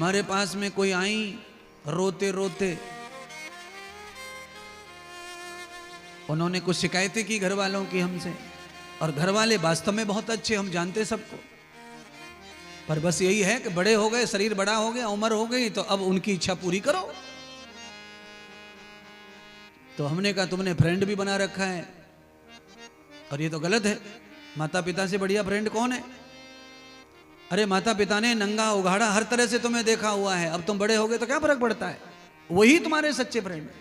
हमारे पास में कोई आई रोते रोते, उन्होंने कुछ शिकायतें की घर वालों की हमसे, और घर वाले वास्तव में बहुत अच्छे, हम जानते सबको, पर बस यही है कि बड़े हो गए, शरीर बड़ा हो गया, उम्र हो गई, तो अब उनकी इच्छा पूरी करो। तो हमने कहा तुमने फ्रेंड भी बना रखा है, और ये तो गलत है। माता पिता से बढ़िया फ्रेंड कौन है? अरे माता पिता ने नंगा उघाड़ा हर तरह से तुम्हें देखा हुआ है, अब तुम बड़े हो गए तो क्या फर्क पड़ता है, वही तुम्हारे सच्चे फ्रेंड है।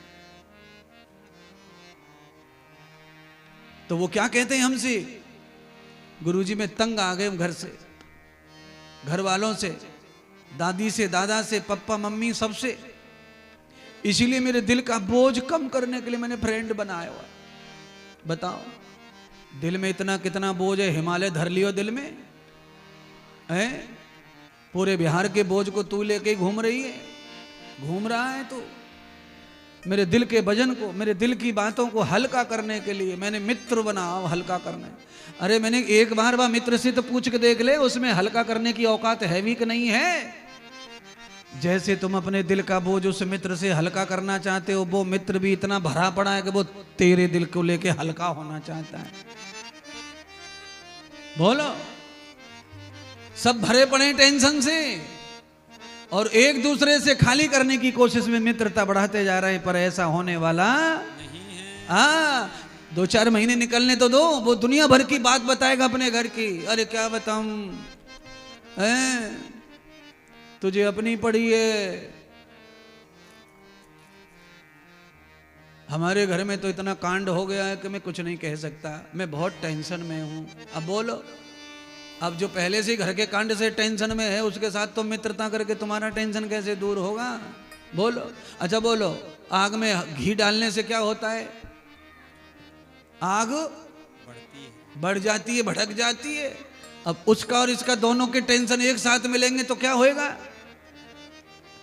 तो वो क्या कहते हैं हमसे, गुरुजी में तंग आ गए घर से, घर वालों से, दादी से, दादा से, पप्पा मम्मी सबसे, इसीलिए मेरे दिल का बोझ कम करने के लिए मैंने फ्रेंड बनाया हुआ। बताओ दिल में इतना कितना बोझ है, हिमालय धर लियो दिल में है, पूरे बिहार के बोझ को तू लेके घूम रही है, घूम रहा है तू। मेरे दिल के वजन को, मेरे दिल की बातों को हल्का करने के लिए मैंने मित्र बनाओ, हल्का करने। अरे मैंने एक बार वह मित्र से तो पूछ के देख ले, उसमें हल्का करने की औकात है भी कि नहीं है। जैसे तुम अपने दिल का बोझ उस मित्र से हल्का करना चाहते हो, वो मित्र भी इतना भरा पड़ा है कि वो तेरे दिल को लेके हल्का होना चाहता है। बोलो, सब भरे पड़े टेंशन से और एक दूसरे से खाली करने की कोशिश में मित्रता बढ़ाते जा रहे हैं, पर ऐसा होने वाला नहीं है। 2-4 महीने निकलने तो दो, वो दुनिया भर की बात बताएगा अपने घर की। अरे क्या बताऊं, तुझे अपनी पड़ी है। हमारे घर में तो इतना कांड हो गया है कि मैं कुछ नहीं कह सकता, मैं बहुत टेंशन में हूं। अब बोलो, अब जो पहले से घर के कांड से टेंशन में है, उसके साथ तो मित्रता करके तुम्हारा टेंशन कैसे दूर होगा? बोलो। अच्छा बोलो, आग में घी डालने से क्या होता है? आग बढ़ती है, बढ़ जाती है, भड़क जाती है। अब उसका और इसका दोनों के टेंशन एक साथ मिलेंगे तो क्या होएगा?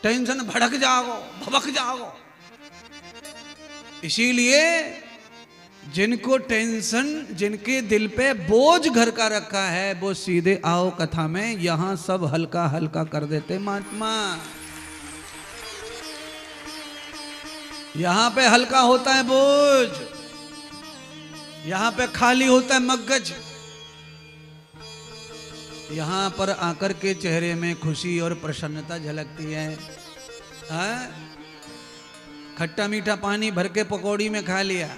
टेंशन भड़क जाओ, भभक जाओ। इसीलिए जिनको टेंशन, जिनके दिल पे बोझ घर का रखा है, वो सीधे आओ कथा में, यहां सब हल्का हल्का कर देते महात्मा। यहां पे हल्का होता है बोझ, यहां पे खाली होता है मगज, यहां पर आकर के चेहरे में खुशी और प्रसन्नता झलकती है। खट्टा मीठा पानी भर के पकौड़ी में खा लिया,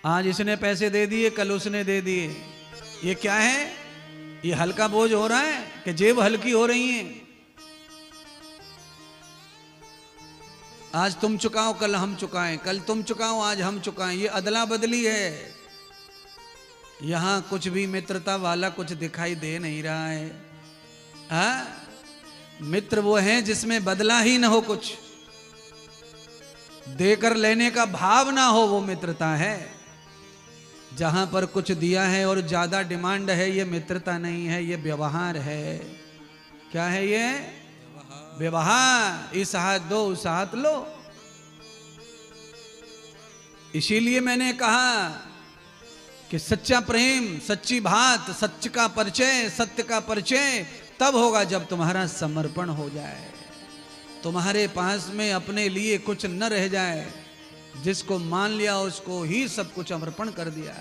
आज इसने पैसे दे दिए, कल उसने दे दिए, ये क्या है? ये हल्का बोझ हो रहा है कि जेब हल्की हो रही है? आज तुम चुकाओ, कल हम चुकाएं, कल तुम चुकाओ, आज हम चुकाएं, ये अदला बदली है। यहां कुछ भी मित्रता वाला कुछ दिखाई दे नहीं रहा है। मित्र वो है जिसमें बदला ही ना हो, कुछ देकर लेने का भाव ना हो, वो मित्रता है। जहां पर कुछ दिया है और ज्यादा डिमांड है, ये मित्रता नहीं है, ये व्यवहार है। क्या है ये? व्यवहार। इस हाथ दो, उस हाथ लो। इसीलिए मैंने कहा कि सच्चा प्रेम, सच्ची बात, सच का परिचय, सत्य का परिचय तब होगा जब तुम्हारा समर्पण हो जाए, तुम्हारे पास में अपने लिए कुछ न रह जाए। जिसको मान लिया उसको ही सब कुछ समर्पण कर दिया।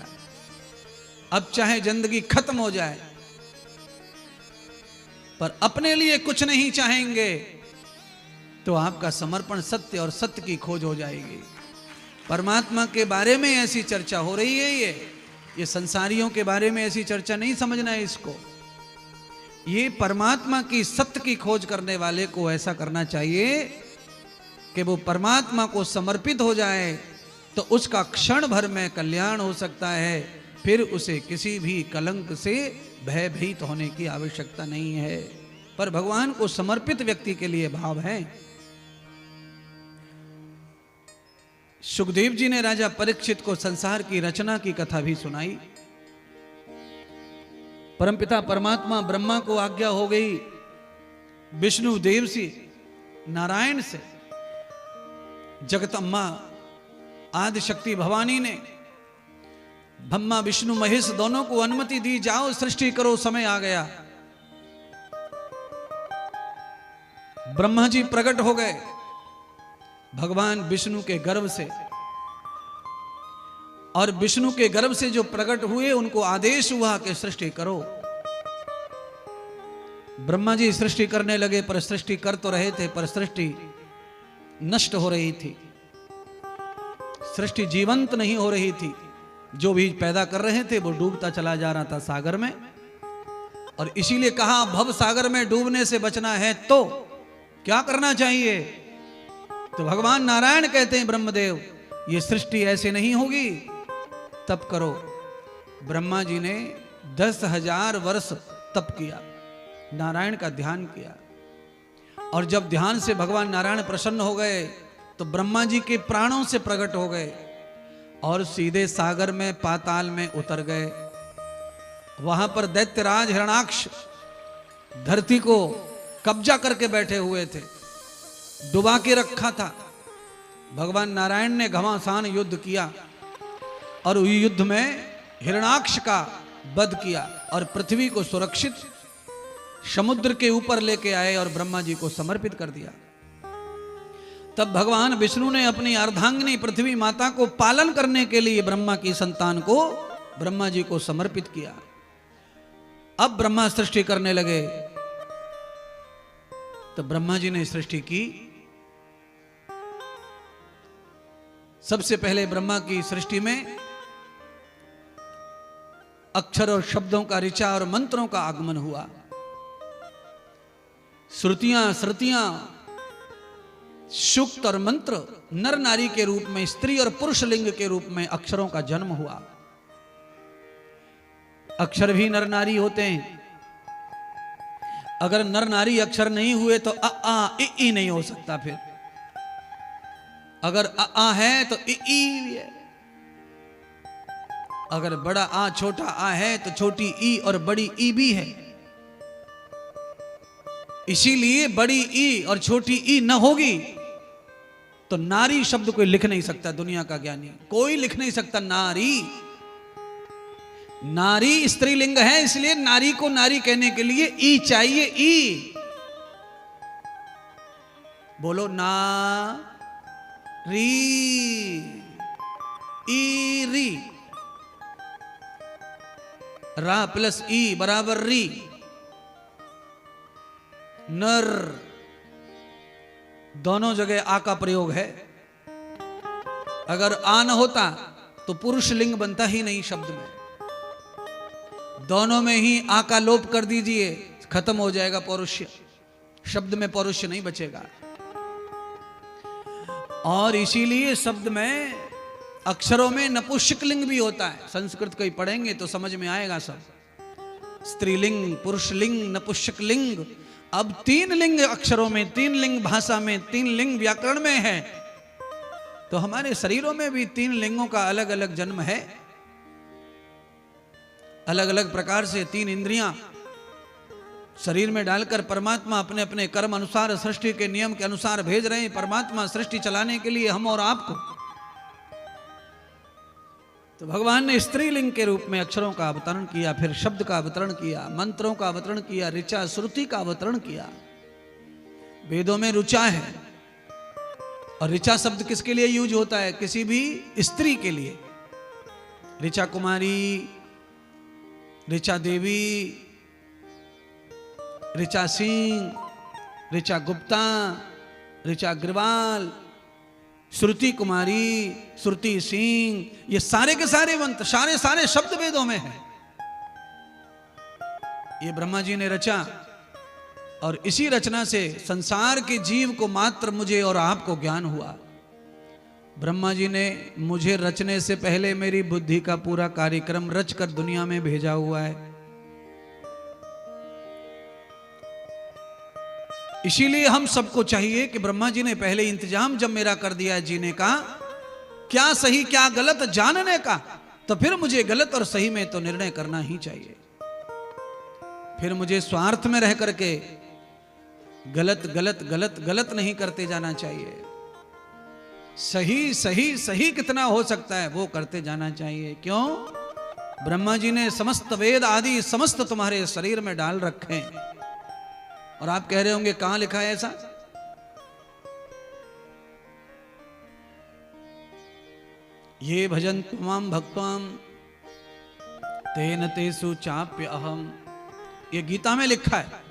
अब चाहे जिंदगी खत्म हो जाए, पर अपने लिए कुछ नहीं चाहेंगे तो आपका समर्पण सत्य और सत्य की खोज हो जाएगी। परमात्मा के बारे में ऐसी चर्चा हो रही है, ये संसारियों के बारे में ऐसी चर्चा नहीं समझना है इसको। ये परमात्मा की सत्य की खोज करने वाले को ऐसा करना चाहिए कि वो परमात्मा को समर्पित हो जाए, तो उसका क्षण भर में कल्याण हो सकता है। फिर उसे किसी भी कलंक से भयभीत होने की आवश्यकता नहीं है। पर भगवान को समर्पित व्यक्ति के लिए भाव है। सुखदेव जी ने राजा परीक्षित को संसार की रचना की कथा भी सुनाई। परमपिता परमात्मा ब्रह्मा को आज्ञा हो गई विष्णु देव से, नारायण से, जगतम्मा आदि शक्ति भवानी ने ब्रह्मा विष्णु महेश दोनों को अनुमति दी, जाओ सृष्टि करो, समय आ गया। ब्रह्मा जी प्रकट हो गए भगवान विष्णु के गर्भ से, और विष्णु के गर्भ से जो प्रकट हुए उनको आदेश हुआ कि सृष्टि करो। ब्रह्मा जी सृष्टि करने लगे, पर सृष्टि कर तो रहे थे, पर सृष्टि नष्ट हो रही थी, सृष्टि जीवंत नहीं हो रही थी। जो भी पैदा कर रहे थे वो डूबता चला जा रहा था सागर में। और इसीलिए कहा भव सागर में डूबने से बचना है तो क्या करना चाहिए। तो भगवान नारायण कहते हैं ब्रह्मदेव ये सृष्टि ऐसे नहीं होगी, तप करो। ब्रह्मा जी ने 10,000 वर्ष तप किया, नारायण का ध्यान किया। और जब ध्यान से भगवान नारायण प्रसन्न हो गए तो ब्रह्मा जी के प्राणों से प्रकट हो गए और सीधे सागर में पाताल में उतर गए। वहां पर दैत्यराज हिरणाक्ष धरती को कब्जा करके बैठे हुए थे, डुबा के रखा था। भगवान नारायण ने घमासान युद्ध किया और युद्ध में हिरणाक्ष का वध किया और पृथ्वी को सुरक्षित समुद्र के ऊपर लेके आए और ब्रह्मा जी को समर्पित कर दिया। तब भगवान विष्णु ने अपनी अर्धांगिनी पृथ्वी माता को पालन करने के लिए ब्रह्मा की संतान को ब्रह्मा जी को समर्पित किया। अब ब्रह्मा सृष्टि करने लगे। तो ब्रह्मा जी ने सृष्टि की। सबसे पहले ब्रह्मा की सृष्टि में अक्षर और शब्दों का ऋचा और मंत्रों का आगमन हुआ। श्रुतियां श्रुतियां सूक्त और मंत्र नर नारी के रूप में, स्त्री और पुरुष लिंग के रूप में अक्षरों का जन्म हुआ। अक्षर भी नर नारी होते हैं। अगर नर नारी अक्षर नहीं हुए तो अ आ इ नहीं हो सकता। फिर अगर अ आ है तो इ है। अगर बड़ा आ छोटा आ है तो छोटी ई और बड़ी ई भी है। इसीलिए बड़ी ई और छोटी ई न होगी तो नारी शब्द कोई लिख नहीं सकता। दुनिया का ज्ञानी कोई लिख नहीं सकता नारी। नारी स्त्रीलिंग है, इसलिए नारी को नारी कहने के लिए ई चाहिए। ई बोलो ना री ई री, रा प्लस ई बराबर री। नर दोनों जगह आ का प्रयोग है। अगर आ न होता तो पुरुष लिंग बनता ही नहीं शब्द में। दोनों में ही आ का लोप कर दीजिए, खत्म हो जाएगा पौरुष्य। शब्द में पौरुष्य नहीं बचेगा। और इसीलिए शब्द में अक्षरों में नपुंसक लिंग भी होता है। संस्कृत कोई पढ़ेंगे तो समझ में आएगा सब। स्त्रीलिंग, पुरुष लिंग, नपुंसक लिंग। अब 3 लिंग अक्षरों में, 3 लिंग भाषा में, 3 लिंग व्याकरण में है। तो हमारे शरीरों में भी 3 लिंगों का अलग अलग जन्म है। अलग अलग प्रकार से 3 इंद्रियां शरीर में डालकर परमात्मा अपने अपने कर्म अनुसार, सृष्टि के नियम के अनुसार भेज रहे हैं। परमात्मा सृष्टि चलाने के लिए हम और आपको। तो भगवान ने स्त्रीलिंग के रूप में अक्षरों का अवतरण किया, फिर शब्द का अवतरण किया, मंत्रों का अवतरण किया, ऋचा श्रुति का अवतरण किया। वेदों में ऋचा है। और ऋचा शब्द किसके लिए यूज होता है? किसी भी स्त्री के लिए। ऋचा कुमारी, ऋचा देवी, ऋचा सिंह, ऋचा गुप्ता, ऋचा अग्रवाल, श्रुति कुमारी, श्रुति सिंह, ये सारे के सारे मंत्र, सारे शब्द वेदों में है। ये ब्रह्मा जी ने रचा। और इसी रचना से संसार के जीव को मात्र मुझे और आपको ज्ञान हुआ। ब्रह्मा जी ने मुझे रचने से पहले मेरी बुद्धि का पूरा कार्यक्रम रचकर दुनिया में भेजा हुआ है। इसीलिए हम सबको चाहिए कि ब्रह्मा जी ने पहले इंतजाम जब मेरा कर दिया है जीने का, क्या सही क्या गलत जानने का, तो फिर मुझे गलत और सही में तो निर्णय करना ही चाहिए। फिर मुझे स्वार्थ में रह करके गलत गलत गलत गलत नहीं करते जाना चाहिए। सही सही सही कितना हो सकता है वो करते जाना चाहिए। क्यों? ब्रह्मा जी ने समस्त वेद आदि समस्त तुम्हारे शरीर में डाल रखे हैं। और आप कह रहे होंगे कहां लिखा है ऐसा? ये भजन त्वाम भक्त्वाम तेन तेसु चाप्य अहम, ये गीता में लिखा है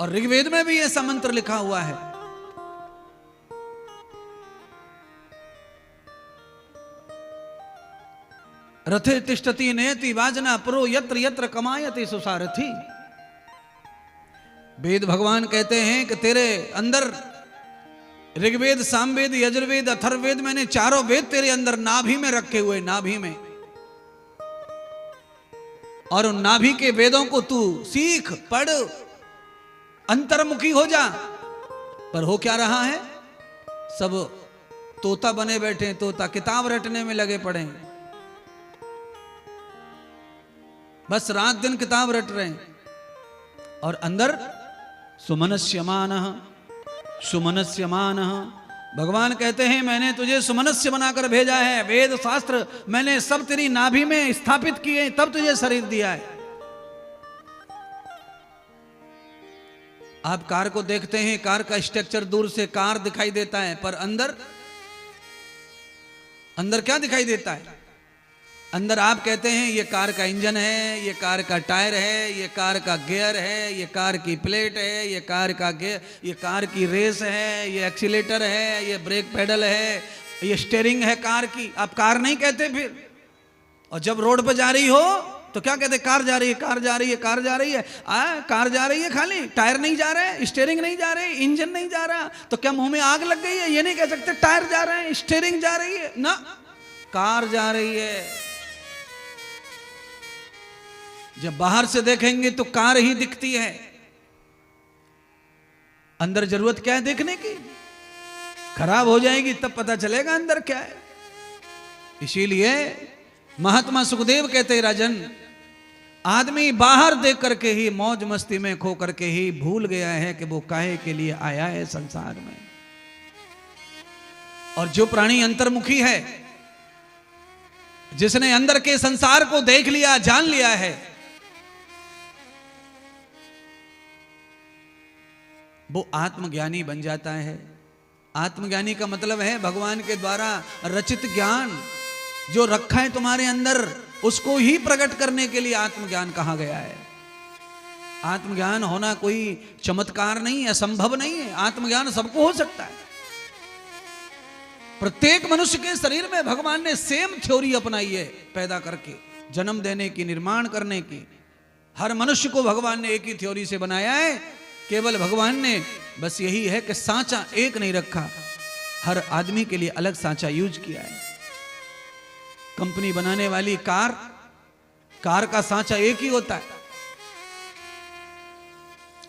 और ऋग्वेद में भी ऐसा मंत्र लिखा हुआ है। रथे तिष्ठति नेति वाजना पुरो यत्र यत्र कमायति सुसारथी। वेद भगवान कहते हैं कि तेरे अंदर ऋग्वेद, सामवेद, यजुर्वेद, अथर्ववेद, मैंने चारों वेद तेरे अंदर नाभि में रखे हुए, नाभि में। और उन नाभि के वेदों को तू सीख, पढ़, अंतर्मुखी हो जा। पर हो क्या रहा है, सब तोता बने बैठे, तोता किताब रटने में लगे पड़े हैं, बस रात दिन किताब रट रहे हैं। और अंदर सुमनस्यमानः सुमनस्यमानः, भगवान कहते हैं मैंने तुझे सुमनस्य बनाकर भेजा है। वेद शास्त्र मैंने सब तेरी नाभि में स्थापित किए, तब तुझे शरीर दिया है। आप कार को देखते हैं, कार का स्ट्रक्चर दूर से कार दिखाई देता है, पर अंदर अंदर क्या दिखाई देता है? अंदर आप कहते हैं ये कार का इंजन है, ये कार का टायर है, ये कार का गियर है, ये कार की प्लेट है, ये कार का गियर, ये कार की रेस है, ये एक्सीलेटर है, ये ब्रेक पेडल है, ये स्टीयरिंग है कार की। आप कार नहीं कहते फिर। और जब रोड पर जा रही हो तो क्या कहते? कार जा रही है, कार जा रही है, कार जा रही है। कार जा रही है, खाली टायर नहीं जा रहे, स्टीयरिंग नहीं जा रहे, इंजन नहीं जा रहा, तो क्या मुंह में आग लग गई है? ये नहीं कह सकते टायर जा रहे हैं, स्टीयरिंग जा रही है ना, कार जा रही है। जब बाहर से देखेंगे तो कार ही दिखती है, अंदर जरूरत क्या है देखने की? खराब हो जाएगी तब पता चलेगा अंदर क्या है। इसीलिए महात्मा सुखदेव कहते, राजन, आदमी बाहर देख करके ही, मौज मस्ती में खो करके ही भूल गया है कि वो काहे के लिए आया है संसार में। और जो प्राणी अंतर्मुखी है, जिसने अंदर के संसार को देख लिया, जान लिया है, वो आत्मज्ञानी बन जाता है। आत्मज्ञानी का मतलब है भगवान के द्वारा रचित ज्ञान जो रखा है तुम्हारे अंदर, उसको ही प्रकट करने के लिए आत्मज्ञान कहा गया है। आत्मज्ञान होना कोई चमत्कार नहीं है, असंभव नहीं है। आत्मज्ञान सबको हो सकता है। प्रत्येक मनुष्य के शरीर में भगवान ने सेम थ्योरी अपनाई है, पैदा करके जन्म देने की, निर्माण करने की। हर मनुष्य को भगवान ने एक ही थ्योरी से बनाया है। केवल भगवान ने बस यही है कि सांचा एक नहीं रखा, हर आदमी के लिए अलग सांचा यूज किया है। कंपनी बनाने वाली कार का सांचा एक ही होता है।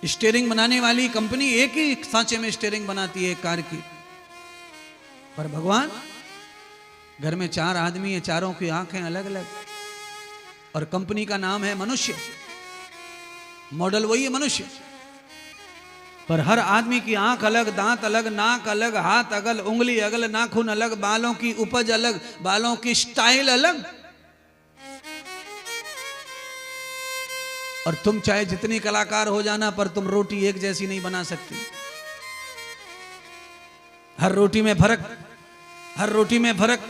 स्टीयरिंग बनाने वाली कंपनी एक ही सांचे में स्टीयरिंग बनाती है कार की। पर भगवान, घर में 4 आदमी है, चारों की आंखें अलग अलग, और कंपनी का नाम है मनुष्य, मॉडल वही है मनुष्य। पर हर आदमी की आंख अलग, दांत अलग, नाक अलग, हाथ अलग, उंगली अलग, नाखून अलग, बालों की उपज अलग, बालों की स्टाइल अलग। और तुम चाहे जितनी कलाकार हो जाना, पर तुम रोटी एक जैसी नहीं बना सकती। हर रोटी में फर्क, हर रोटी में फर्क।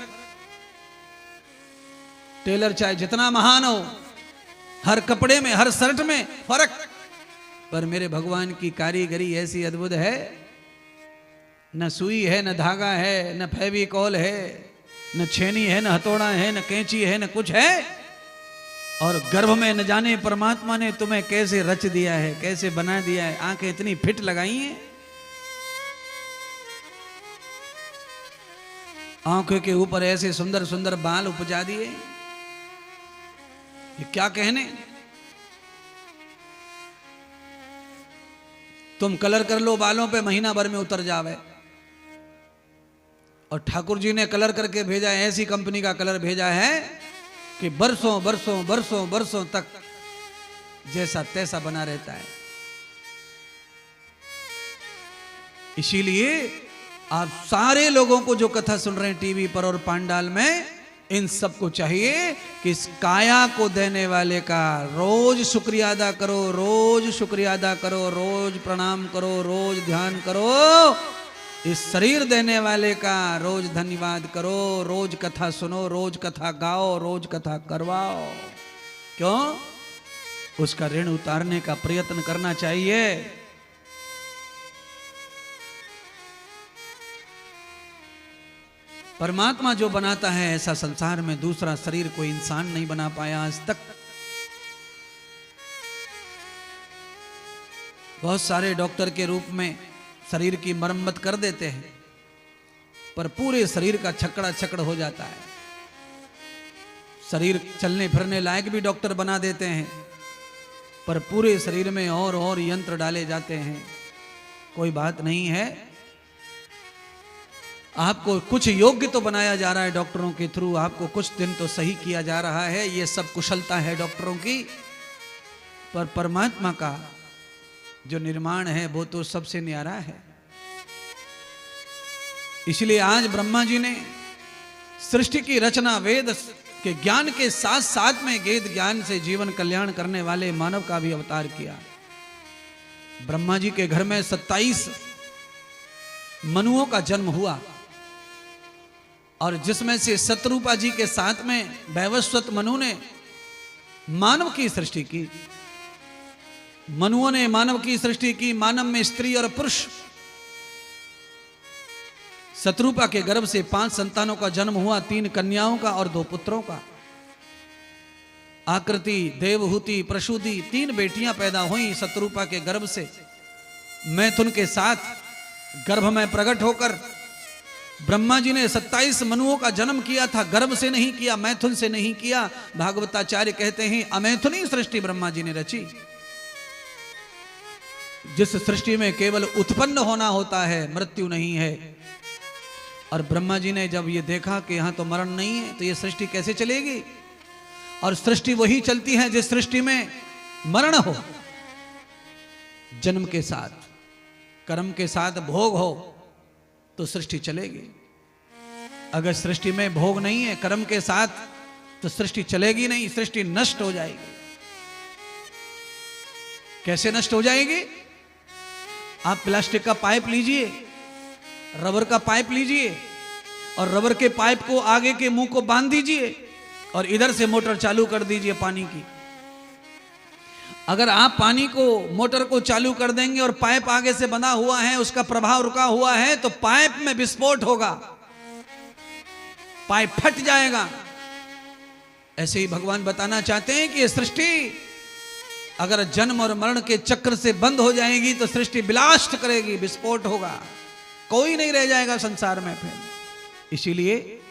टेलर चाहे जितना महान हो, हर कपड़े में, हर शर्ट में फर्क। पर मेरे भगवान की कारीगरी ऐसी अद्भुत है, न सुई है, न धागा है, न फेविकॉल है, न छेनी है, न हथौड़ा है, न कैंची है, न कुछ है। और गर्भ में न जाने परमात्मा ने तुम्हें कैसे रच दिया है, कैसे बना दिया है। आंखें इतनी फिट लगाई हैं, आंखों के ऊपर ऐसे सुंदर सुंदर बाल उपजा दिए। ये क्या कहने। तुम कलर कर लो बालों पे, महीना भर में उतर जावे। और ठाकुर जी ने कलर करके भेजा है, ऐसी कंपनी का कलर भेजा है कि बरसों बरसों बरसों बरसों तक जैसा तैसा बना रहता है। इसीलिए आप सारे लोगों को जो कथा सुन रहे हैं टीवी पर और पांडाल में, इन सबको चाहिए कि इस काया को देने वाले का रोज शुक्रिया अदा करो, रोज शुक्रिया अदा करो, रोज प्रणाम करो, रोज ध्यान करो। इस शरीर देने वाले का रोज धन्यवाद करो, रोज कथा सुनो, रोज कथा गाओ, रोज कथा करवाओ। क्यों? उसका ऋण उतारने का प्रयत्न करना चाहिए। परमात्मा जो बनाता है ऐसा संसार में दूसरा शरीर कोई इंसान नहीं बना पाया आज तक। बहुत सारे डॉक्टर के रूप में शरीर की मरम्मत कर देते हैं, पर पूरे शरीर का छकड़ा छकड़ हो जाता है। शरीर चलने फिरने लायक भी डॉक्टर बना देते हैं, पर पूरे शरीर में और यंत्र डाले जाते हैं। कोई बात नहीं है, आपको कुछ योग्य तो बनाया जा रहा है डॉक्टरों के थ्रू, आपको कुछ दिन तो सही किया जा रहा है, ये सब कुशलता है डॉक्टरों की। पर परमात्मा का जो निर्माण है वो तो सबसे न्यारा है। इसलिए आज ब्रह्मा जी ने सृष्टि की रचना वेद के ज्ञान के साथ साथ में वेद ज्ञान से जीवन कल्याण करने वाले मानव का भी अवतार किया। ब्रह्मा जी के घर में 27 मनुओं का जन्म हुआ, और जिसमें से शत्रुपा जी के साथ में वैवस्वत मनु ने मानव की सृष्टि की। मनुओं ने मानव की सृष्टि की, मानव में स्त्री और पुरुष। शत्रुपा के गर्भ से 5 संतानों का जन्म हुआ, 3 कन्याओं का और 2 पुत्रों का। आकृति, देवहूति, प्रसूति 3 बेटियां पैदा हुई शत्रुपा के गर्भ से। मैथुन के साथ गर्भ में प्रकट होकर ब्रह्मा जी ने 27 मनुओं का जन्म किया था। गर्भ से नहीं किया, मैथुन से नहीं किया। भागवताचार्य कहते हैं अमैथुनी सृष्टि ब्रह्मा जी ने रची। जिस सृष्टि में केवल उत्पन्न होना होता है, मृत्यु नहीं है। और ब्रह्मा जी ने जब ये देखा कि यहां तो मरण नहीं है, तो ये सृष्टि कैसे चलेगी? और सृष्टि वही चलती है जिस सृष्टि में मरण हो। जन्म के साथ, कर्म के साथ भोग हो तो सृष्टि चलेगी। अगर सृष्टि में भोग नहीं है कर्म के साथ, तो सृष्टि चलेगी नहीं, सृष्टि नष्ट हो जाएगी। कैसे नष्ट हो जाएगी? आप प्लास्टिक का पाइप लीजिए, रबर का पाइप लीजिए, और रबर के पाइप को आगे के मुंह को बांध दीजिए, और इधर से मोटर चालू कर दीजिए पानी की। अगर आप पानी को, मोटर को चालू कर देंगे और पाइप आगे से बंधा हुआ है, उसका प्रभाव रुका हुआ है, तो पाइप में विस्फोट होगा, पाइप फट जाएगा। ऐसे ही भगवान बताना चाहते हैं कि ये सृष्टि अगर जन्म और मरण के चक्र से बंद हो जाएगी तो सृष्टि ब्लास्ट करेगी, विस्फोट होगा, कोई नहीं रह जाएगा संसार में फिर। इसीलिए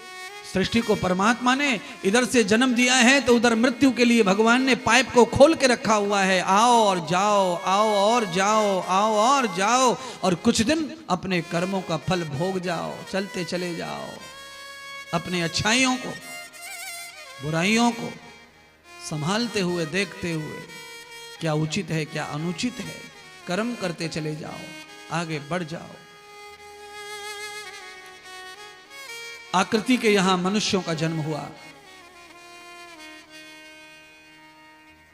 सृष्टि को परमात्मा ने इधर से जन्म दिया है, तो उधर मृत्यु के लिए भगवान ने पाइप को खोल के रखा हुआ है। आओ और जाओ, आओ और जाओ, आओ और जाओ, और कुछ दिन अपने कर्मों का फल भोग जाओ, चलते चले जाओ। अपने अच्छाइयों को, बुराइयों को संभालते हुए, देखते हुए, क्या उचित है क्या अनुचित है, कर्म करते चले जाओ, आगे बढ़ जाओ। आकृति के यहां मनुष्यों का जन्म हुआ,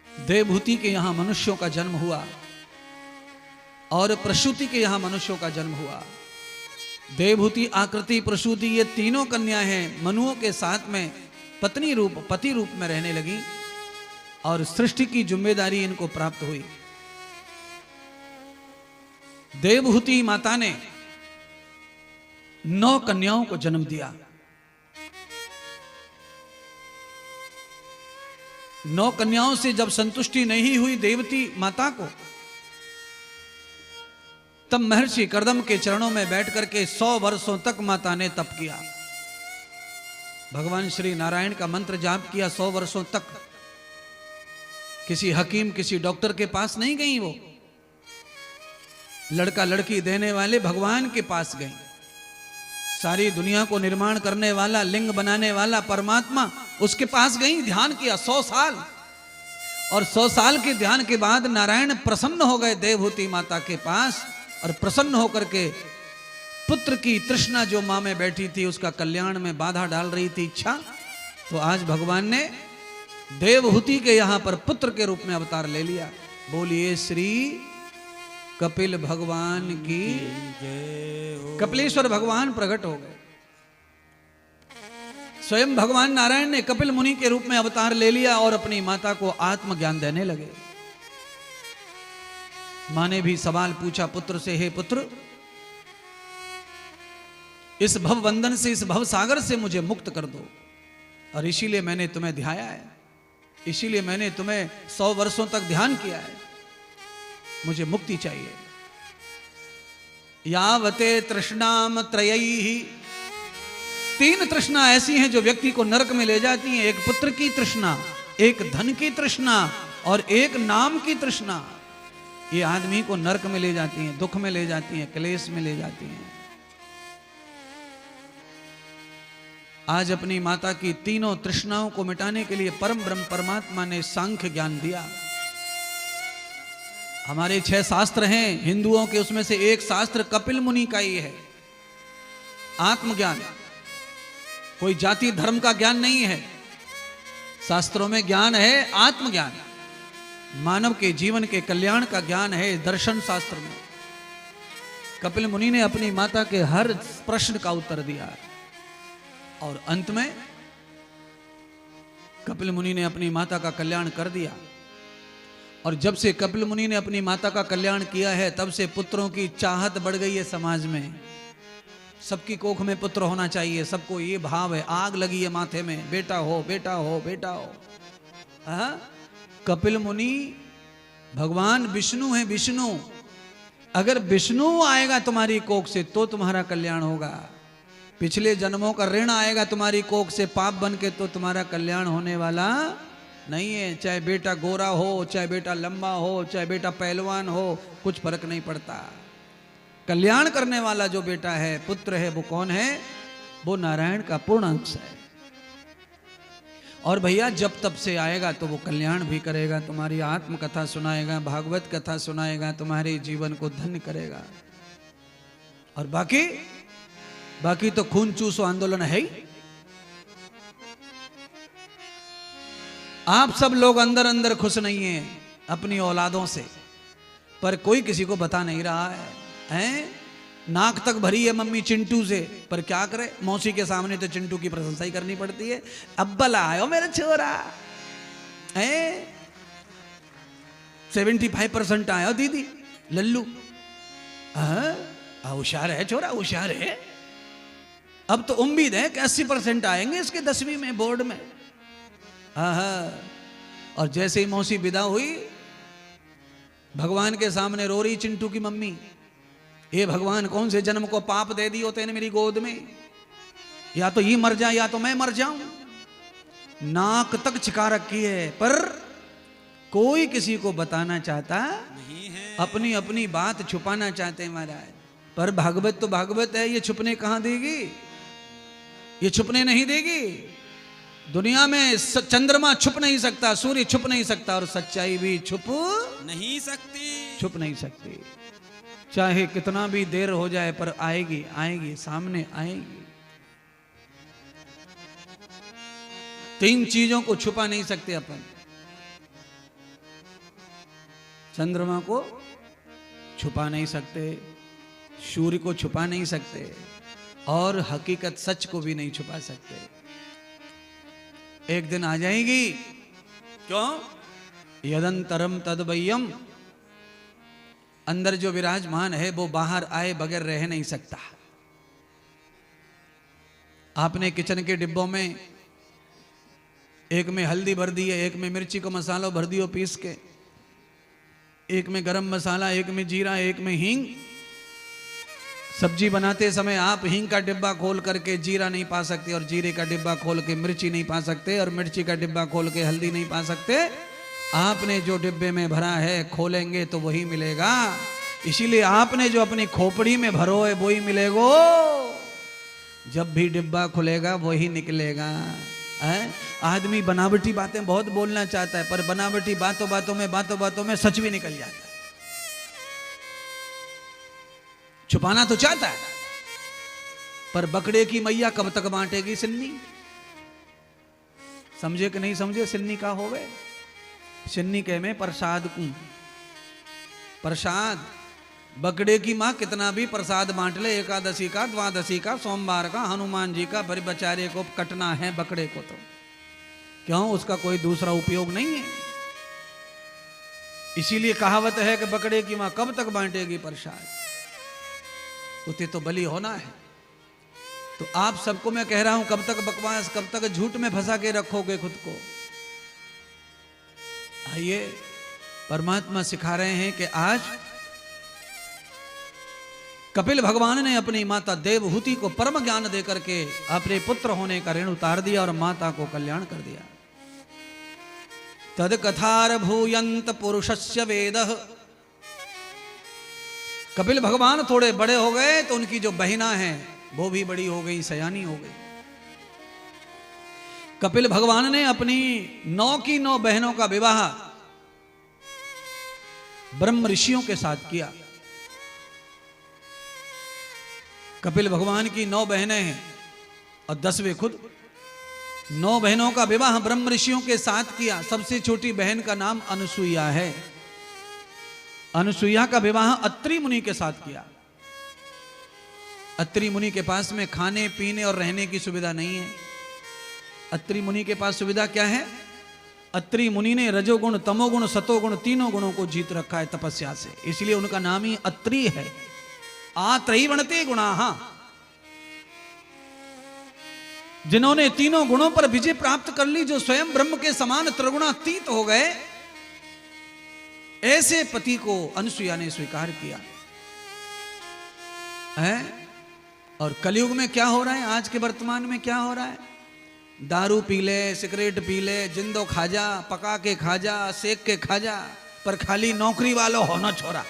देवभूति के यहां मनुष्यों का जन्म हुआ, और प्रसूति के यहां मनुष्यों का जन्म हुआ। देवभूति, आकृति, प्रसूति ये तीनों कन्या हैं, मनुओं के साथ में पत्नी रूप, पति रूप में रहने लगी, और सृष्टि की जिम्मेदारी इनको प्राप्त हुई। देवहूति माता ने 9 कन्याओं को जन्म दिया। 9 कन्याओं से जब संतुष्टि नहीं हुई देवती माता को, तब महर्षि कर्दम के चरणों में बैठ करके 100 वर्षों तक माता ने तप किया। भगवान श्री नारायण का मंत्र जाप किया 100 वर्षों तक। किसी हकीम, किसी डॉक्टर के पास नहीं गई, वो लड़का लड़की देने वाले भगवान के पास गई। सारी दुनिया को निर्माण करने वाला, लिंग बनाने वाला परमात्मा, उसके पास गई, ध्यान किया 100 साल। और 100 साल के ध्यान के बाद नारायण प्रसन्न हो गए देवहूति माता के पास, और प्रसन्न होकर के पुत्र की तृष्णा जो मां में बैठी थी, उसका कल्याण में बाधा डाल रही थी इच्छा, तो आज भगवान ने देवहूति के यहां पर पुत्र के रूप में अवतार ले लिया। बोलिए श्री कपिल भगवान की कपिलेश्वर भगवान प्रकट हो गए। स्वयं भगवान नारायण ने कपिल मुनि के रूप में अवतार ले लिया और अपनी माता को आत्मज्ञान देने लगे। मां ने भी सवाल पूछा पुत्र से, हे पुत्र, इस भव बंधन से, इस भव सागर से मुझे मुक्त कर दो। और इसीलिए मैंने तुम्हें ध्याया है, इसीलिए मैंने तुम्हें 100 वर्षों तक ध्यान किया है। मुझे मुक्ति चाहिए। यावते तृष्णाम त्रयैहि, 3 तृष्णा ऐसी हैं जो व्यक्ति को नरक में ले जाती हैं। एक पुत्र की तृष्णा, एक धन की तृष्णा और एक नाम की तृष्णा। ये आदमी को नरक में ले जाती हैं, दुख में ले जाती हैं, क्लेश में ले जाती हैं। आज अपनी माता की तीनों तृष्णाओं को मिटाने के लिए परम ब्रह्म परमात्मा ने सांख्य ज्ञान दिया। हमारे 6 शास्त्र हैं हिंदुओं के, उसमें से एक शास्त्र कपिल मुनि का ही है, आत्मज्ञान। कोई जाति धर्म का ज्ञान नहीं है, शास्त्रों में ज्ञान है आत्मज्ञान। मानव के जीवन के कल्याण का ज्ञान है दर्शन शास्त्र में। कपिल मुनि ने अपनी माता के हर प्रश्न का उत्तर दिया और अंत में कपिल मुनि ने अपनी माता का कल्याण कर दिया। और जब से कपिल मुनि ने अपनी माता का कल्याण किया है, तब से पुत्रों की चाहत बढ़ गई है समाज में। सबकी कोख में पुत्र होना चाहिए, सबको ये भाव है, आग लगी है माथे में, बेटा हो बेटा हो बेटा हो। कपिल मुनि भगवान विष्णु है, विष्णु। अगर विष्णु आएगा तुम्हारी कोख से तो तुम्हारा कल्याण होगा। पिछले जन्मों का ऋण आएगा तुम्हारी कोख से पाप बन के, तो तुम्हारा कल्याण होने वाला नहीं है। चाहे बेटा गोरा हो, चाहे बेटा लंबा हो, चाहे बेटा पहलवान हो, कुछ फर्क नहीं पड़ता। कल्याण करने वाला जो बेटा है, पुत्र है, वो कौन है? वो नारायण का पूर्ण अंश है। और भैया जब तब से आएगा तो वो कल्याण भी करेगा, तुम्हारी आत्मकथा सुनाएगा, भागवत कथा सुनाएगा, तुम्हारे जीवन को धन्य करेगा। और बाकी तो खून चूसो आंदोलन है ही। आप सब लोग अंदर अंदर खुश नहीं हैं अपनी औलादों से, पर कोई किसी को बता नहीं रहा है। नाक तक भरी है मम्मी चिंटू से, पर क्या करे, मौसी के सामने तो चिंटू की प्रशंसा ही करनी पड़ती है। अब्बल आयो मेरा छोरा, 75% आयो दीदी लल्लू, होशियार है छोरा, होशियार है। अब तो उम्मीद है कि 80% आएंगे इसके 10वीं में बोर्ड में। और जैसे ही मौसी विदा हुई, भगवान के सामने रो रही चिंटू की मम्मी, ये भगवान कौन से जन्म को पाप दे दी होते हैं मेरी गोद में, या तो ये मर जाए या तो मैं मर जाऊं। नाक तक छिका रखी है, पर कोई किसी को बताना चाहता नहीं है, अपनी अपनी बात छुपाना चाहते हैं महाराज। पर भागवत तो भागवत है, ये छुपने कहां देगी, ये छुपने नहीं देगी। दुनिया में चंद्रमा छुप नहीं सकता, सूर्य छुप नहीं सकता, और सच्चाई भी छुप नहीं सकती। चाहे कितना भी देर हो जाए, पर आएगी आएगी, सामने आएगी। 3 चीजों को छुपा नहीं सकते अपन। चंद्रमा को छुपा नहीं सकते, सूर्य को छुपा नहीं सकते, और हकीकत सच को भी नहीं छुपा सकते। एक दिन आ जाएगी। क्यों? यदंतरम तदवयम, अंदर जो विराजमान है वो बाहर आए बगैर रह नहीं सकता। आपने किचन के डिब्बों में एक में हल्दी भर दी है, एक में मिर्ची को मसाला भर दियो पीस के, एक में गरम मसाला, एक में जीरा, एक में हींग। सब्जी बनाते समय आप हींग का डिब्बा खोल करके जीरा नहीं पा सकते, और जीरे का डिब्बा खोल के मिर्ची नहीं पा सकते, और मिर्ची का डिब्बा खोल के हल्दी नहीं पा सकते। आपने जो डिब्बे में भरा है खोलेंगे तो वही मिलेगा। इसीलिए आपने जो अपनी खोपड़ी में भरो है वही मिलेगा। जब भी डिब्बा खुलेगा वही निकलेगा। आदमी बनावटी बातें बहुत बोलना चाहता है, पर बनावटी बातों बातों में सच भी निकल जाता है। छुपाना तो चाहता है, पर बकड़े की मैया कब तक बांटेगी सिन्नी। समझे कि नहीं समझे? सिन्नी का होवे, सिन्नी कह में प्रसाद को, प्रसाद बकड़े की माँ कितना भी प्रसाद बांट ले, एकादशी का, द्वादशी का, सोमवार का, हनुमान जी का, पर बेचारे को कटना है बकड़े को, तो क्यों, उसका कोई दूसरा उपयोग नहीं है। इसीलिए कहावत है कि बकड़े की माँ कब तक बांटेगी प्रसाद, उसे तो बलि होना है। तो आप सबको मैं कह रहा हूं, कब तक बकवास, कब तक झूठ में फंसा के रखोगे खुद को। आइए, परमात्मा सिखा रहे हैं कि आज कपिल भगवान ने अपनी माता देवहूति को परम ज्ञान देकर के अपने पुत्र होने का ऋण उतार दिया और माता को कल्याण कर दिया। तद कथार भूयंत पुरुषस्य वेद। कपिल भगवान थोड़े बड़े हो गए तो उनकी जो बहिना है वो भी बड़ी हो गई, सयानी हो गई। कपिल भगवान ने अपनी 9 की 9 बहनों का विवाह ब्रह्म ऋषियों के साथ किया। कपिल भगवान की 9 बहनें हैं और 10वें खुद। 9 बहनों का विवाह ब्रह्म ऋषियों के साथ किया। सबसे छोटी बहन का नाम अनुसुईया है। अनुसुईया का विवाह अत्रि मुनि के साथ किया। अत्रि मुनि के पास में खाने पीने और रहने की सुविधा नहीं है। अत्रि मुनि के पास सुविधा क्या है? अत्रि मुनि ने रजोगुण, तमोगुण, सतोगुण, तीनों गुणों को जीत रखा है तपस्या से, इसलिए उनका नाम ही अत्रि है। आत्रैवणते गुणाः, जिन्होंने तीनों गुणों पर विजय प्राप्त कर ली, जो स्वयं ब्रह्म के समान त्रिगुणातीत हो गए, ऐसे पति को अनुसुईया ने स्वीकार किया है। और कलयुग में क्या हो रहा है, आज के वर्तमान में क्या हो रहा है? दारू पी ले, सिगरेट पी ले, जिंदो खा जा, पका के खा जा, सेक के खा जा, पर खाली नौकरी वालों होना छोड़ा।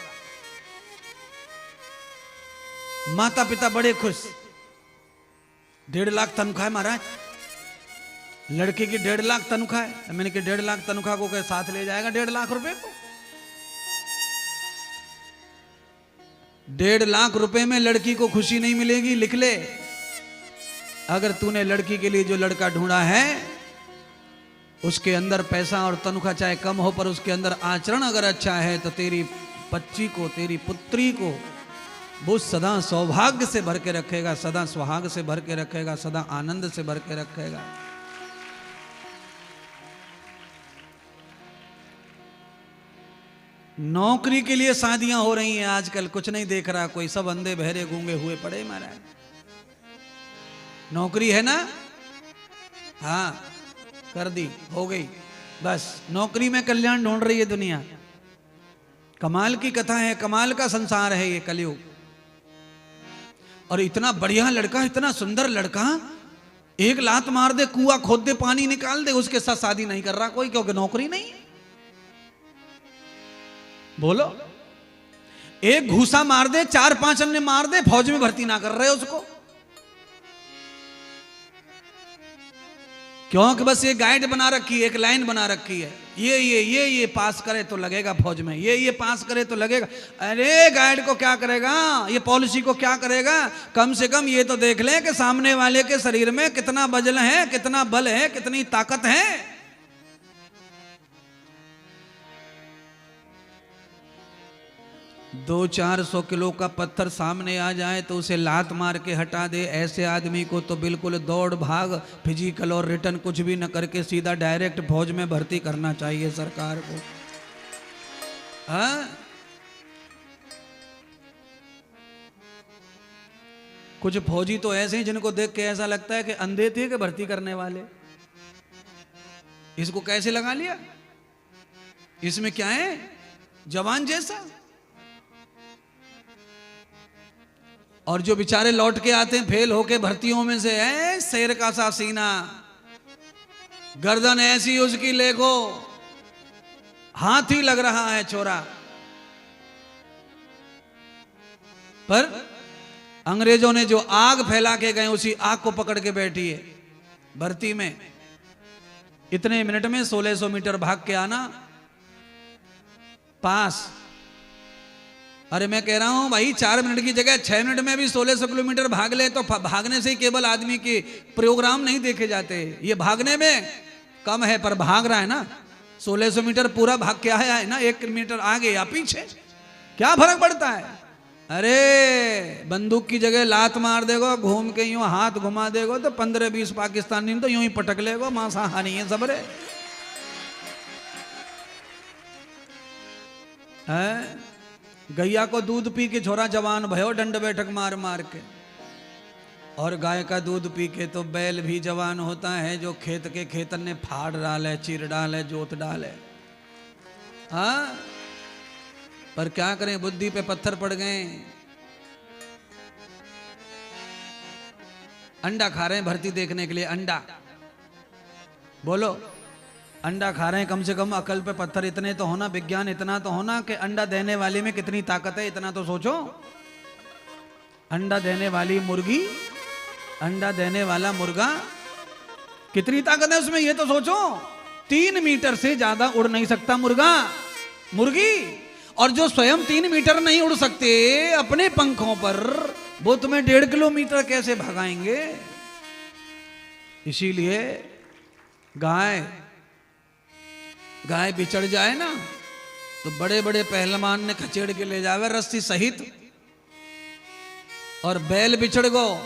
माता पिता बड़े खुश, 1.5 लाख तनख्वाह है महाराज, लड़के की 1.5 लाख तनख्वाह है। मैंने कि 1.5 लाख तनख्वाह को क्या साथ ले जाएगा 1.5 लाख रुपए को? 1.5 लाख रुपए में लड़की को खुशी नहीं मिलेगी, लिख ले। अगर तूने लड़की के लिए जो लड़का ढूंढा है उसके अंदर पैसा और तनख्वाह चाहे कम हो, पर उसके अंदर आचरण अगर अच्छा है, तो तेरी बच्ची को, तेरी पुत्री को वो सदा सौभाग्य से भर के रखेगा, सदा सुहाग से भर के रखेगा, सदा आनंद से भर के रखेगा। नौकरी के लिए शादियां हो रही हैं आजकल, कुछ नहीं देख रहा कोई, सब अंधे बहरे गूंगे हुए पड़े महाराज। नौकरी है ना, हाँ कर दी, हो गई, बस नौकरी में कल्याण ढूंढ रही है दुनिया। कमाल की कथा है, कमाल का संसार है ये कलयुग। और इतना बढ़िया लड़का, इतना सुंदर लड़का, एक लात मार दे, कुआं खोद दे, पानी निकाल दे, उसके साथ शादी नहीं कर रहा कोई, क्योंकि नौकरी नहीं। बोलो, एक घूसा मार दे, 4-5 अन्य मार दे, फौज में भर्ती ना कर रहे उसको, क्योंकि बस ये गाइड बना रखी है, एक लाइन बना रखी है, ये पास करे तो लगेगा फौज में, ये पास करे तो लगेगा। अरे गाइड को क्या करेगा, ये पॉलिसी को क्या करेगा? कम से कम ये तो देख ले कि सामने वाले के शरीर में कितना वजन है, कितना बल है, कितनी ताकत है। 200-400 किलो का पत्थर सामने आ जाए तो उसे लात मार के हटा दे, ऐसे आदमी को तो बिल्कुल दौड़ भाग, फिजिकल और रिटर्न कुछ भी न करके सीधा डायरेक्ट फौज में भर्ती करना चाहिए सरकार को। हाँ, कुछ फौजी तो ऐसे हैं जिनको देख के ऐसा लगता है कि अंधे थे कि भर्ती करने वाले, इसको कैसे लगा लिया, इसमें क्या है, जवान जैसा। और जो बेचारे लौट के आते हैं फेल होके भर्तियों में से, है शेर का सा सीना, गर्दन ऐसी उसकी लेगो, हाथी लग रहा है छोरा। पर अंग्रेजों ने जो आग फैला के गए, उसी आग को पकड़ के बैठी है भर्ती में। इतने मिनट में 1600 मीटर भाग के आना पास। अरे मैं कह रहा हूं भाई, 4 मिनट की जगह 6 मिनट में भी 1600 किलोमीटर भाग ले तो भागने से ही केवल आदमी के प्रोग्राम नहीं देखे जाते, ये भागने में कम है पर भाग रहा है ना। 1600 मीटर पूरा भाग के आया है ना, 1 मीटर आगे या पीछे क्या फर्क पड़ता है। अरे बंदूक की जगह लात मार देगो, घूम के यूं हाथ घुमा देगो तो 15-20 पाकिस्तानी तो यूं ही पटक लेगो, मांसाहारी है सब रे। गैया को दूध पी के छोरा जवान भयो, डंड बैठक मार मार के। और गाय का दूध पी के तो बैल भी जवान होता है, जो खेत के खेतन ने फाड़ डाले, चीर डाले, जोत डाले। हाँ, पर क्या करें, बुद्धि पे पत्थर पड़ गए। अंडा खा रहे हैं भर्ती देखने के लिए, अंडा बोलो, अंडा खा रहे हैं, कम से कम अकल पे पत्थर इतने तो होना, विज्ञान इतना तो होना कि अंडा देने वाली में कितनी ताकत है, इतना तो सोचो। अंडा देने वाली मुर्गी, अंडा देने वाला मुर्गा, कितनी ताकत है उसमें, ये तो सोचो। 3 मीटर से ज्यादा उड़ नहीं सकता मुर्गा, मुर्गी। और जो स्वयं 3 मीटर नहीं उड़ सकते अपने पंखों पर, वो तुम्हें 1.5 किलोमीटर कैसे भगाएंगे। इसीलिए गाय बिछड़ जाए ना तो बड़े बड़े पहलवान ने खचेड़ के ले जावे रस्सी सहित, और बैल बिछड़ गो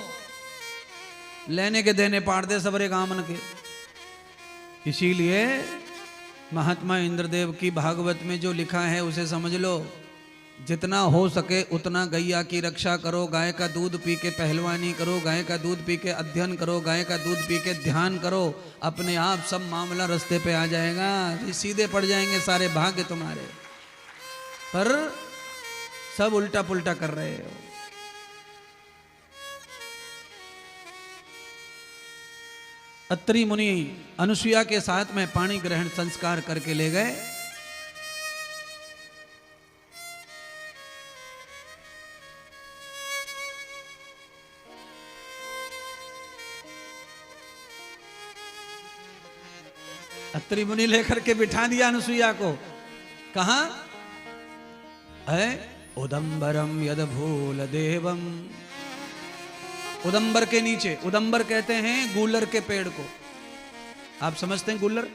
लेने के देने पाड़ दे सबरे गामन के। इसीलिए महात्मा इंद्रदेव की भागवत में जो लिखा है उसे समझ लो, जितना हो सके उतना गैया की रक्षा करो, गाय का दूध पी के पहलवानी करो, गाय का दूध पी के अध्ययन करो, गाय का दूध पी के ध्यान करो, अपने आप सब मामला रास्ते पे आ जाएगा, सीधे पड़ जाएंगे सारे भाग्य तुम्हारे। पर सब उल्टा पुल्टा कर रहे हो। अत्रि मुनि अनुसुईया के साथ में पाणी ग्रहण संस्कार करके ले गए। अत्रि मुनि लेकर के बिठा दिया अनुसुईया को। कहा है? उदंबरम यद भूल देवम। उदंबर के नीचे, उदंबर कहते हैं गूलर के पेड़ को। आप समझते हैं गूलर?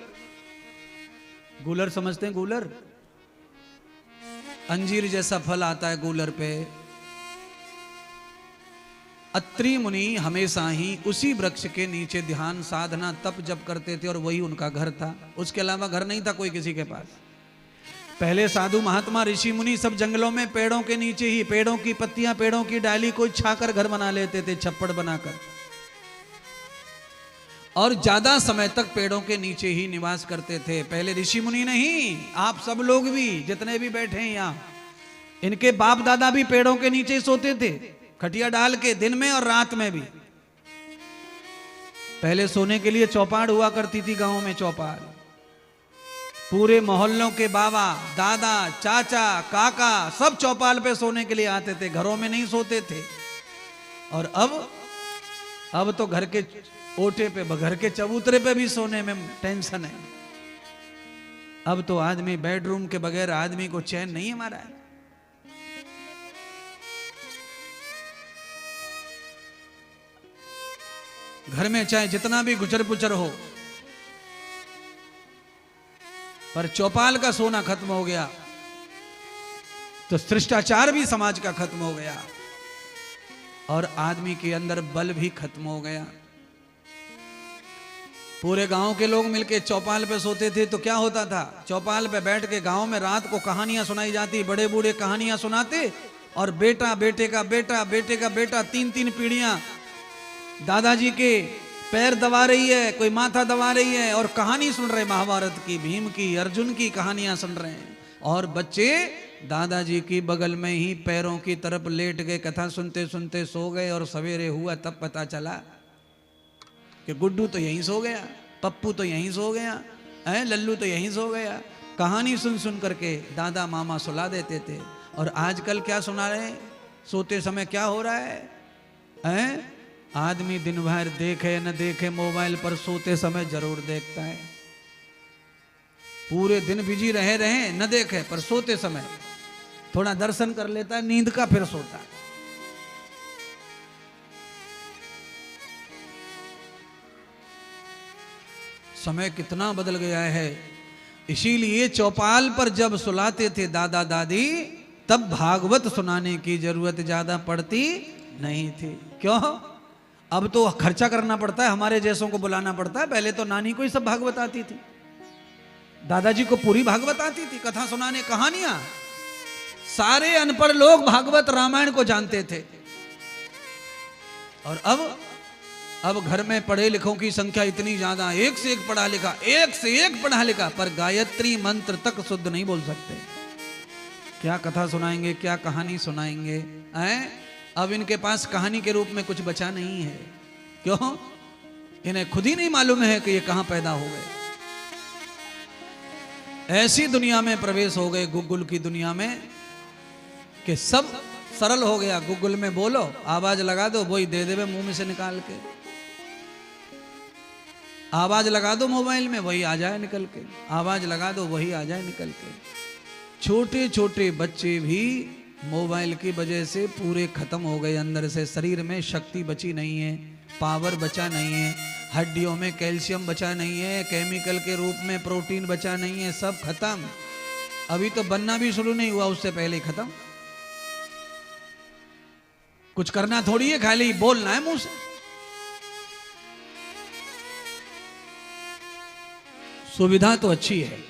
गूलर समझते हैं? गूलर अंजीर जैसा फल आता है गूलर पे। अत्रि मुनि हमेशा ही उसी वृक्ष के नीचे ध्यान साधना तप जप करते थे और वही उनका घर था। उसके अलावा घर नहीं था कोई किसी के पास। पहले साधु महात्मा ऋषि मुनि सब जंगलों में पेड़ों के नीचे ही, पेड़ों की पत्तियां, पेड़ों की डाली को छाकर घर बना लेते थे, छप्पड़ बनाकर, और ज्यादा समय तक पेड़ों के नीचे ही निवास करते थे। पहले ऋषि मुनि नहीं, आप सब लोग भी जितने भी बैठे हैं यहाँ, इनके बाप दादा भी पेड़ों के नीचे ही सोते थे, खटिया डाल के, दिन में और रात में भी। पहले सोने के लिए चौपाड़ हुआ करती थी गांव में, चौपाड़। पूरे मोहल्लों के बाबा, दादा, चाचा, काका सब चौपाल पे सोने के लिए आते थे, घरों में नहीं सोते थे। और अब तो घर के ओटे पे, घर के चबूतरे पे भी सोने में टेंशन है। अब तो आदमी बेडरूम के बगैर आदमी को चैन नहीं हमारा है। घर में चाहे जितना भी गुजर पुचर हो, पर चौपाल का सोना खत्म हो गया तो शिष्टाचार भी समाज का खत्म हो गया और आदमी के अंदर बल भी खत्म हो गया। पूरे गांव के लोग मिलके चौपाल पे सोते थे तो क्या होता था? चौपाल पे बैठ के गांव में रात को कहानियां सुनाई जाती, बड़े बूढ़े कहानियां सुनाते, और बेटा, बेटे का बेटा, बेटे का बेटा, 3-3 पीढ़ियां दादाजी के पैर दबा रही है, कोई माथा दबा रही है और कहानी सुन रहे, महाभारत की, भीम की, अर्जुन की कहानियां सुन रहे हैं। और बच्चे दादाजी की बगल में ही पैरों की तरफ लेट गए, कथा सुनते सुनते सो गए। और सवेरे हुआ तब पता चला कि गुड्डू तो यहीं सो गया, पप्पू तो यहीं सो गया, लल्लू तो यहीं सो गया। कहानी सुन सुन करके दादा मामा सुला देते थे। और आजकल क्या सुना रहे हैं? सोते समय क्या हो रहा है? आदमी दिन भर देखे न देखे मोबाइल पर, सोते समय जरूर देखता है। पूरे दिन बिजी रहे न देखे, पर सोते समय थोड़ा दर्शन कर लेता है नींद का, फिर सोता है। समय कितना बदल गया है। इसीलिए चौपाल पर जब सुलाते थे दादा दादी तब भागवत सुनाने की जरूरत ज्यादा पड़ती नहीं थी। क्यों? अब तो खर्चा करना पड़ता है, हमारे जैसों को बुलाना पड़ता है। पहले तो नानी को ही सब भागवत आती थी, दादाजी को पूरी भागवत आती थी, कथा सुनाने, कहानियां। सारे अनपढ़ लोग भागवत रामायण को जानते थे। और अब घर में पढ़े लिखों की संख्या इतनी ज्यादा, एक से एक पढ़ा लिखा, एक से एक पढ़ा लिखा, पर गायत्री मंत्र तक शुद्ध नहीं बोल सकते। क्या कथा सुनाएंगे, क्या कहानी सुनाएंगे? अब इनके पास कहानी के रूप में कुछ बचा नहीं है। क्यों? इन्हें खुद ही नहीं मालूम है कि ये कहां पैदा हो गए। ऐसी दुनिया में प्रवेश हो गए, गूगल की दुनिया में, कि सब सरल हो गया। गूगल में बोलो, आवाज लगा दो, वही दे देवे मुंह में से निकाल के। आवाज लगा दो मोबाइल में, वही आ जाए निकल के। आवाज लगा दो, वही आ जाए निकल के। छोटे छोटे बच्चे भी मोबाइल की वजह से पूरे खत्म हो गए अंदर से। शरीर में शक्ति बची नहीं है, पावर बचा नहीं है, हड्डियों में कैल्शियम बचा नहीं है, केमिकल के रूप में प्रोटीन बचा नहीं है, सब खत्म। अभी तो बनना भी शुरू नहीं हुआ, उससे पहले ही खत्म। कुछ करना थोड़ी है, खाली बोलना है मुंह से। सुविधा तो अच्छी है।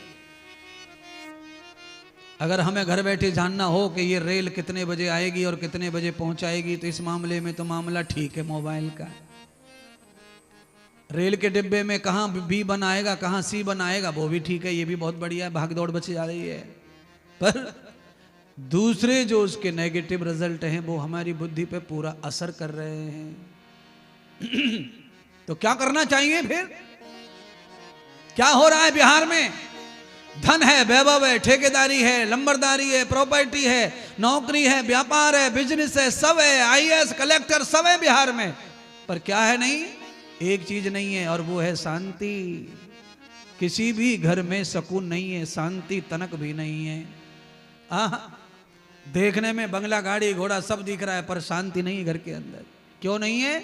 अगर हमें घर बैठे जानना हो कि ये रेल कितने बजे आएगी और कितने बजे पहुंचाएगी, तो इस मामले में तो मामला ठीक है मोबाइल का। रेल के डिब्बे में कहां बी बनाएगा, कहां सी बनाएगा, वो भी ठीक है, ये भी बहुत बढ़िया है, भाग दौड़ बच जा रही है। पर दूसरे जो उसके नेगेटिव रिजल्ट हैं, वो हमारी बुद्धि पे पूरा असर कर रहे हैं। तो क्या करना चाहिए फिर? क्या हो रहा है बिहार में? धन है, वैभव है, ठेकेदारी है, लंबरदारी है, प्रॉपर्टी है, नौकरी है, व्यापार है, बिजनेस है, सब है, आईएएस, कलेक्टर, सब है बिहार में। पर क्या है? नहीं, एक चीज नहीं है, और वो है शांति। किसी भी घर में सुकून नहीं है, शांति तनक भी नहीं है। देखने में बंगला, गाड़ी, घोड़ा सब दिख रहा है, पर शांति नहीं घर के अंदर। क्यों नहीं है?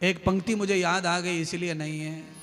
एक पंक्ति मुझे याद आ गई, इसलिए नहीं है।